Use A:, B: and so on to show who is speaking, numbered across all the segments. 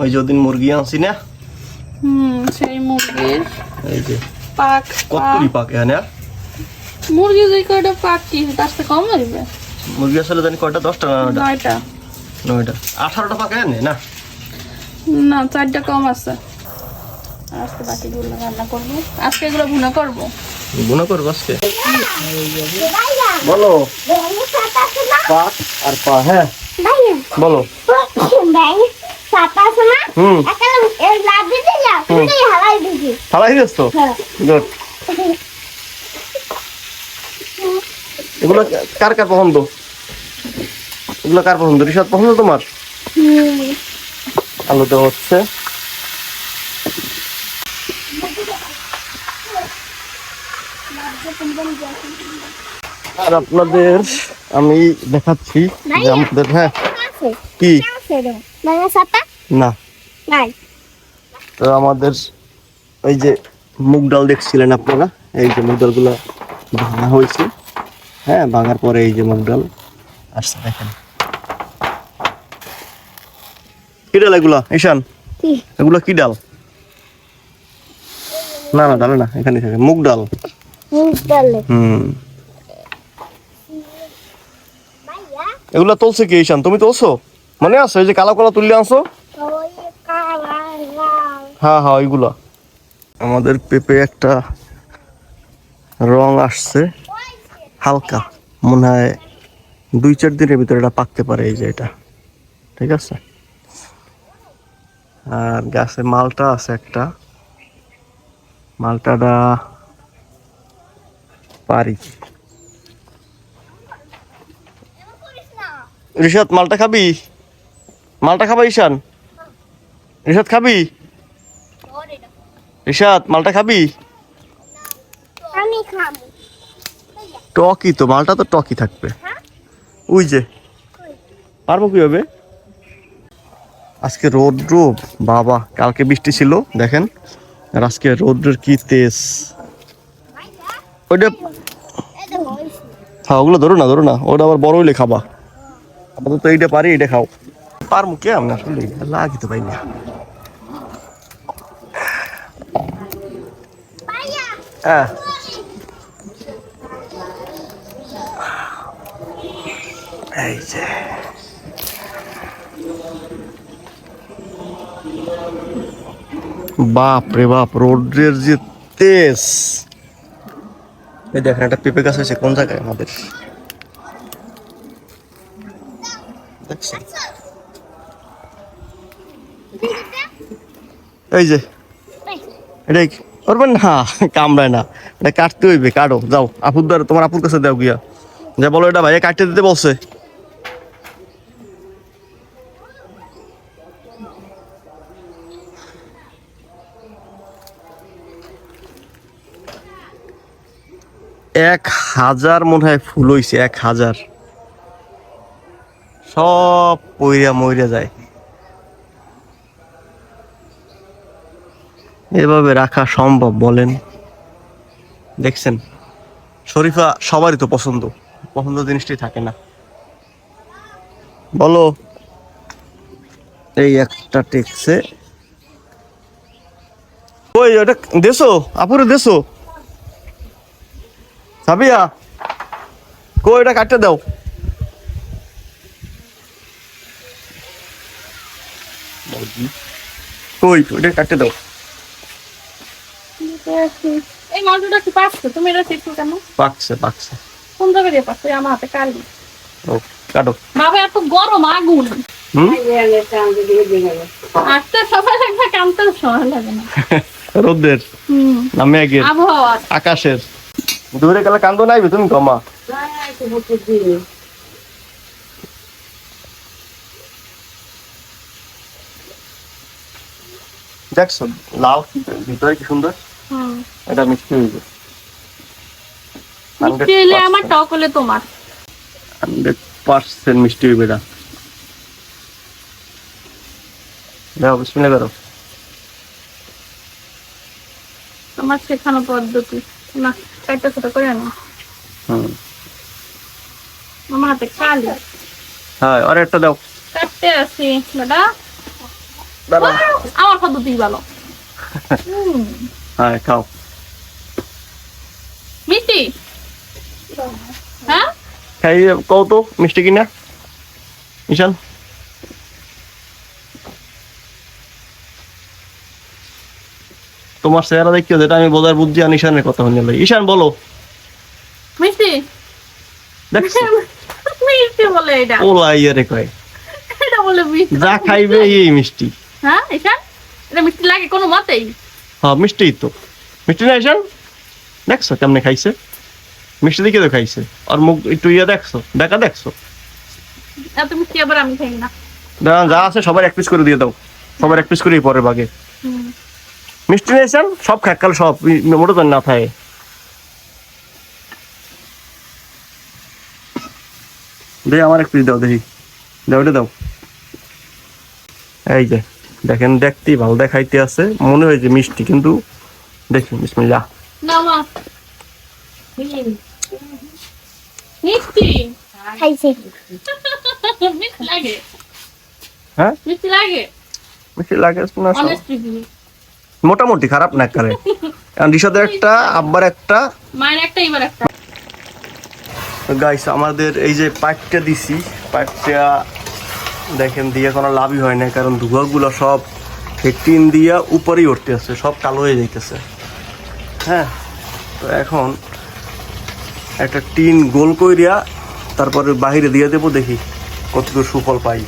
A: ওই যে ওদিন মুরগি আনছি না,
B: সেই মুরগির
A: এই যে
B: পাক।
A: কতটি পাক এখানে?
B: মুরগি যে কয়টা পাক কি তার থেকে কম লাগবে?
A: মুরগি আসলে জানি কয়টা, 10টা না
B: 9টা?
A: 9টা। 18টা পাক এনে না?
B: না, 4টা কম আছে। আজকে বাকিগুলো রান্না করবো, আজকে এগুলো ভুনা করবো।
A: ভুনা করবো আজকে? বলো। পাক আর পা, হ্যাঁ বলো। হালাই দিস তো? গুড। এগুলো কার কার পছন্দ? এগুলো কার পছন্দ? রিশাদ পছন্দ তোমার? আলু দেওয়া হচ্ছে। আর আপনাদের আমি দেখাচ্ছি যে আমাদের, হ্যাঁ কি না, তো আমাদের এই যে মুগ ডাল দেখছিলেন আপনারা, এই যে মুগ ডালগুলো ভাঙা হয়েছে। হ্যাঁ, ভাঙার পরে এই যে মুগ ডাল আসছে, দেখেন। কি ডাল এগুলা ঈশান? এগুলো কি ডাল? না না, ডালে না, এখানে থাকে মুগ ডাল। এগুলা তুলছে কি ঈশান? তুমি তুলছো? মনে আছে এই যে কালা কলা তুললে আনছো? হ্যাঁ হ্যাঁ, ওইগুলা। আমাদের পেঁপে একটা রং আসছে হালকা, মনে হয় 2-4 দিনের ভিতরে এটা পাকতে পারে। এই যে এটা, ঠিক আছে। আর গাছে মালটা আছে একটা, মালটাটা পারি। রিশাদ মালটা খাবি? মালটা খাবা ঈশান? রিশাদ খাবি? রিশাদ মালটা খাবি? টকি তো, মালটা তো টকি থাকবে। ওই যে পারবো কিভাবে? আজকে রৌদ্র বাবা, কালকে বৃষ্টি ছিল দেখেন, আর আজকে রৌদ্রের কি তেজ। ওইটা হ্যাঁ, ওগুলো ধরো না, ধরো না, ওটা আবার বড় হইলে খাবা। আপাতত এইটা পারি, এটা খাও। পারবো কে আমি আসলে, লাগি তো পাই না। হ্যাঁ এই যে বাপ রে বাপ, রোদ্রের যে তেজ। এই দেখেন একটা পেঁপে গাছ হয়েছে কোন জায়গায় আমাদের, দেখছেন? এই যে এটাই করবেন না, কামড়ায় না, এটা কাটতে হইবে। কাটো, যাও আপুর দ্বারা, তোমার আপুর কাছে দাও গিয়া, যা বলো এটা ভাইয়া কাটতে দিতে বলছে। এক 1000 মনে হয় ফুল হইছে, 1000। সব পইরা মইরা যায়। এভাবে রাখা সম্ভব বলেন? দেখছেন, শরীফা সবারই তো পছন্দ, পছন্দ জিনিসটি থাকে না, বলো। এই একটা টেকছে। ওই ওটা দেশো, আপুরে দেশো সাবিয়া, কই এটা কাটতে দাও। কই ওটা কাটতে দাও।
B: এই মালটা কি পাকছে? তুমি এটা শিখছো কেন?
A: পাকছে পাকছে।
B: কোন জায়গায় দিয়ে পাকছে? আমার হাতে কালি।
A: ও কাটো
B: বাবা, এত গরম আগুন। আজকে সবাই একটা কামতে সময় লাগে না।
A: রোদের না মেঘের,
B: আবহাওয়া,
A: আকাশের। দূরে গেলে কান্দো নাইবে তুমি কমা। দেখছো লাউ ভিতরে কি সুন্দর, এটা মিষ্টি হইবে।
B: মিষ্টি হইলে আমার, টক হলে তোমার।
A: 100% মিষ্টি হইবে এটা। দাও বিসমিল্লাহ করো।
B: তোমার শেখানো পদ্ধতি না, একটা ছোট করে আনো। আমার হাতে কালি।
A: হ্যাঁ, আর একটা দাও।
B: কাটতে আসি দাদা।
A: দাঁড়া
B: আমার পদ্ধতিই ভালো।
A: হ্যাঁ খাও।
B: মিষ্টি হ্যাঁ
A: খাই কও তো মিষ্টি কিনা ঈশান। তোমার চেহারা দেখিও যেটা আমি বোঝার বুদ্ধি আর ঈশানের কথা শুনলে। ঈশান বলো
B: মিষ্টি
A: দেখছো
B: মিষ্টি বলে এটা,
A: ওলা ইয়ারে কয়
B: এটা বলে মিষ্টি।
A: যা খাইবে এই মিষ্টি।
B: হ্যাঁ ঈশান এটা মিষ্টি লাগে কোনো মতেই?
A: হ্যাঁ মিষ্টি তো মিষ্টি না ঈশান? দেখছো কেমনে খাইছে, মিষ্টি দেখে তো খাইছে। আর মুখ একটু ইয়ে দেখছো, দেখা দেখছো?
B: এত মিষ্টি আবার আমি খাই না।
A: যা আছে সবার এক পিস করে দিয়ে দাও, সবার এক পিস করেই পরের ভাগে। মিষ্টি নিয়েছেন সব খাকাল সব মোটো তো না থাকে। দে আমার এক পিস দাও, দেখি দাও, এটা দাও। এই যে দেখেন, দেখতেই ভালো দেখাইতে আছে, মনে হয় যে মিষ্টি, কিন্তু দেখি বিসমিল্লাহ।
B: না মা মিষ্টি
C: খাইছে
B: মিষ্টি লাগে।
A: হ্যাঁ
B: মিষ্টি লাগে
A: মিষ্টি লাগে না সব?
B: অনেস্টলি
A: মোটামুটি খারাপ না করে। কারণ রিশাদের একটা, আব্বার একটা,
B: মায়ের একটা, এবার একটা।
A: গাইস আমাদের এই যে পাইপটা দিছি, পাইপটা দেখেন দিয়ে কোনো লাভই হয় না, কারণ ধোঁয়াগুলো সব টিন দিয়া উপরেই উঠতে আছে, সব কালো হয়ে যাইতেছে। হ্যাঁ তো এখন একটা টিন গোল কইরা তারপরে বাহিরে দিয়ে দেবো, দেখি কতটুকু সুফল পাই।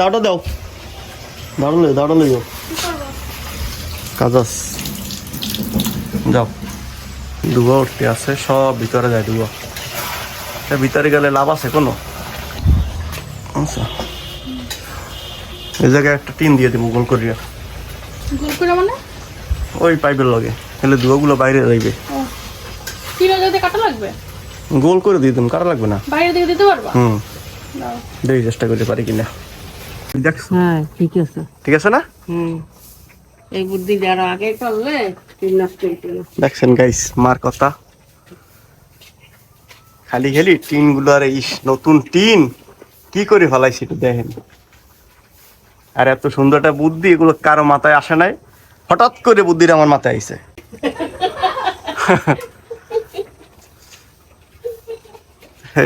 A: দাওটা দাও, দাঁড়ালে যাও কাজাস যাও। ধোঁয়া উঠতে আছে, সব ভিতরে যায় ধোঁয়া। ভিতরে গেলে লাভ আছে কোনো? আচ্ছা এই জায়গায় একটা টিন দিয়ে দিব গোল করিয়া,
B: গোল করে মানে
A: ওই পাইপের লগে, তাহলে ধোঁয়াগুলো বাইরে যাইবে।
B: তিন হাজার কাটা লাগবে,
A: গোল করে দিয়ে দিন, কাটা লাগবে না।
B: বাইরে দিকে দিতে পারবা? দাও।
A: দেখি চেষ্টা করতে পারি কিনা। দেখছো
D: হ্যাঁ ঠিক আছে।
A: ঠিক আছে না?
D: এই বুদ্ধি যারা আগে করলে তিন নষ্ট হইতো না।
A: দেখছেন গাইস মার কথা, খালি খালি টিন গুলো, আর এই নতুন টিন কি করে ফেলাইছি একটু দেখেন। আর এত সুন্দর একটা বুদ্ধি, এগুলো কারো মাথায় আসে নাই, হঠাৎ করে বুদ্ধিটা আমার মাথায় আইছে।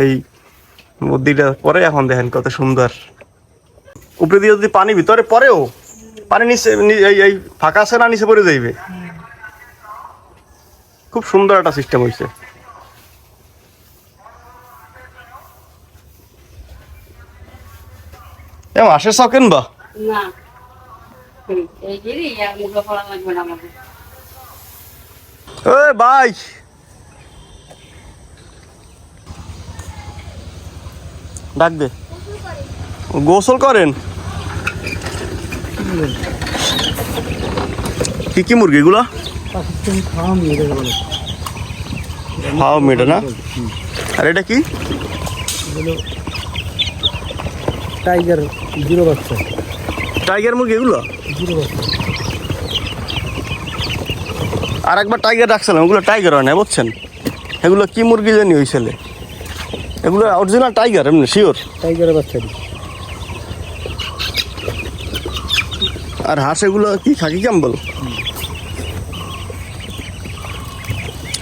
A: এই বুদ্ধিটা পরে এখন দেখেন কত সুন্দর। উপরে দিয়ে যদি পানি ভিতরে পরেও, পানি নিচে এই ফাঁকা আছে না, নিচে পড়ে যাইবে। খুব সুন্দর একটা সিস্টেম হয়েছে। মাসের শখেন বা
D: না এই যে আর মুখে পড়া লাগবে না আমাদের।
A: ভাই ডাক দে, গোসল করেন? কি কি মুরগি এগুলা? হাও মেটা না? আর এটা কি?
E: টাইগার জিরো বাচ্চা,
A: টাইগার মুরগি এগুলো?
E: জিরো বাচ্চা।
A: আর একবার টাইগার রাখছিলাম, ওগুলো টাইগার হয় না বুঝছেন। এগুলো কি মুরগি জানি হয়েছিল, এগুলো অরিজিনাল টাইগার এমনি শিওর?
E: টাইগারের বাচ্চা।
A: আর হাঁস এগুলো কি খাকি ক্যাম্বল?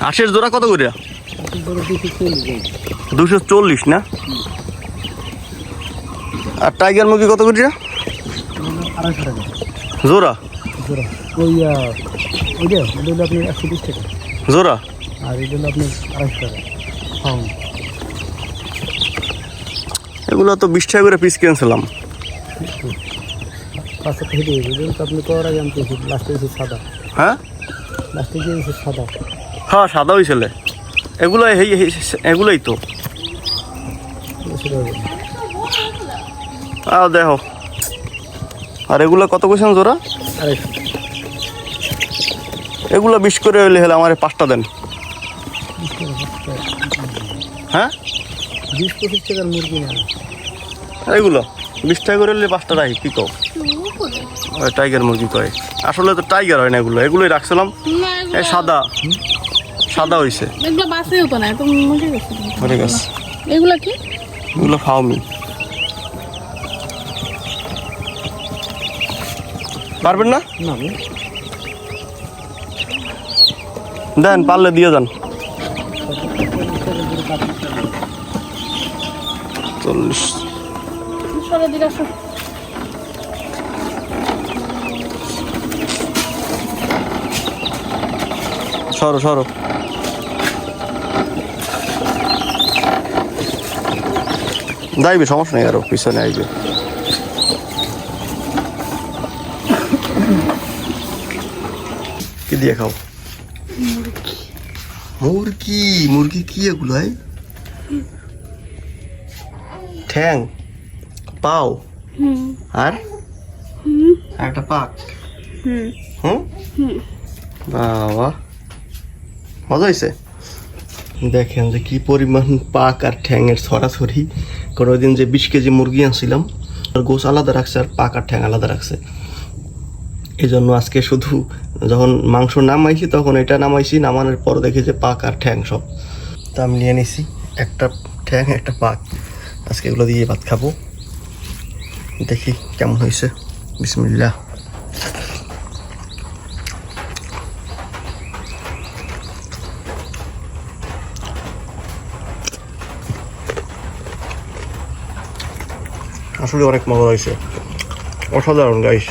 A: হাঁসের জোড়া কত করে? 240 না? আর টাইগার মুরগি কত করে
E: 250 টাকা
A: জোড়া?
E: জোড়া। ওইটা হলো আপনার 120 টাকা
A: জোড়া।
E: আর এটা হলো আপনার 250 টাকা পাউন্ড।
A: এগুলো তো 20 টাকা করে পিস কিনছিলাম।
E: 5 টাকা হেঁটে গেছে, তো আপনি করার আগে আমি লাস্টে এসে সাদা,
A: হ্যাঁ
E: লাস্টে গিয়ে এসে সাদা।
A: হ্যাঁ সাদা হয়েছিল এগুলো, এগুলোই তো।
E: সেটা হবে
A: দেখো, আর এগুলো কত কইছেন জোড়া?
E: 250।
A: এগুলো 20 করে হলে হলে আমার 5টা দেন। হ্যাঁ
E: 20-25 টাকার মুরগি না,
A: এগুলো 20 টাকা করে হলে 5টা রাখি, কি কও? ওই টাইগার মুরগি কয়, আসলে তো টাইগার হয় না এগুলো, এগুলোই রাখছিলাম। এই সাদা সাদা হয়েছে,
B: এগুলো বাসেও তো না, এত মজা গেছে।
A: মরে গেছে।
B: এগুলো কি?
A: এগুলো ফাউমি। পারবেন না?
E: না
A: দেন, পারলে দিয়ে যান। 40।
B: সরে দিকে আসো।
A: সরো সরো। যাইবে, সমস্যা নেই, আরো পিছনে আইবে। কি দিয়ে খাও? মুরগি। মুরগি কি এগুলো? ঠ্যাং, পাও, আর একটা পাক। হুম, বাবা মজা হয়েছে। দেখেন যে কি পরিমাণ পাক আর ঠ্যাংয়ের ছড়াছড়ি। কারণ ওই দিন যে 20 কেজি মুরগি আনছিলাম, আর গোস আলাদা রাখছে আর পাক আর ঠ্যাং আলাদা রাখছে। এই জন্য আজকে শুধু যখন মাংস নামাইছি তখন এটা নামাইছি, নামানোর পর দেখি যে পাক আর ঠ্যাং সব। তা আমি নিয়ে নিছি একটা ঠ্যাং একটা পাক। আজকে এগুলো দিয়ে ভাত খাবো। দেখি কেমন হয়েছে। বিসমিল্লাহ। আসলে অনেক মজা হয়েছে, অসাধারণ গাইস।